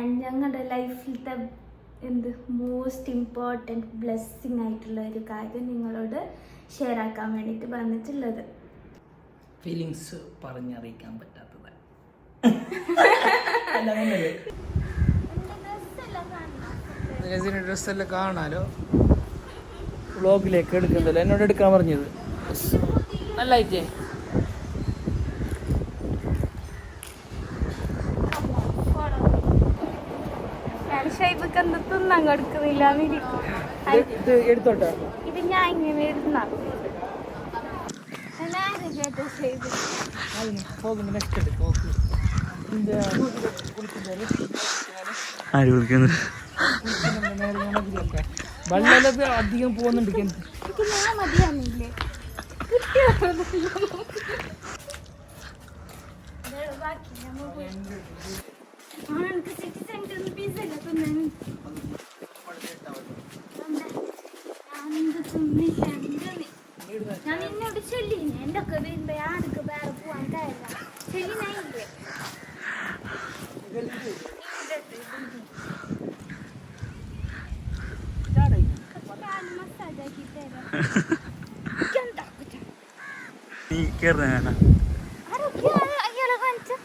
And ഞങ്ങളുടെ ലൈഫിലത്തെ most important blessing ആയിട്ടുള്ള ഒരു കാര്യം നിങ്ങളോട് ഷെയർ ആക്കാൻ വേണ്ടിയിട്ട് വന്നിട്ടുള്ളത്. ഫീലിങ്സ് പറഞ്ഞറിയിക്കാൻ പറ്റാത്തത്. ഡ്രസ്സെല്ലാം കാണാലോ, വ്ളോഗിലേക്ക് എടുക്കുന്നല്ലോ. എന്നോട് എടുക്കാൻ പറഞ്ഞത് നല്ലായിട്ടേ. തിന്നാൻ കൊടുക്കുന്നില്ല. എടുത്തോട്ടെ, ഇത് ഞാൻ ഇങ്ങനെ ഇരുന്നാ വെള്ളമൊക്കെ അധികം പോകുന്നുണ്ട്. മതിയാന്നില്ലേ ഞാൻ നിന്നോട് ചൊല്ലിനെ എൻ്റെ ഒക്കെ വരുമ്പോ ആർക്ക് വേറെ പോവാൻ കഴിയില്ല. ശരിയായില്ലേ? മസാജ് ആക്കി തരാം. അയ്യോളെ കാണിച്ചു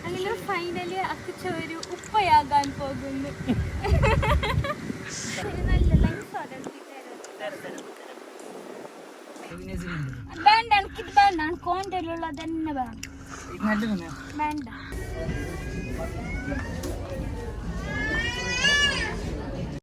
അങ്ങനെ ഫൈനലി അക്കച്ച ഒരു ഉപ്പയാകാൻ പോകുന്നു. നല്ല ലൈഫോടെ വേണ്ട, എനിക്കിത് വേണ്ട. കോണ്ടലുള്ള തന്നെ വേണം. വേണ്ട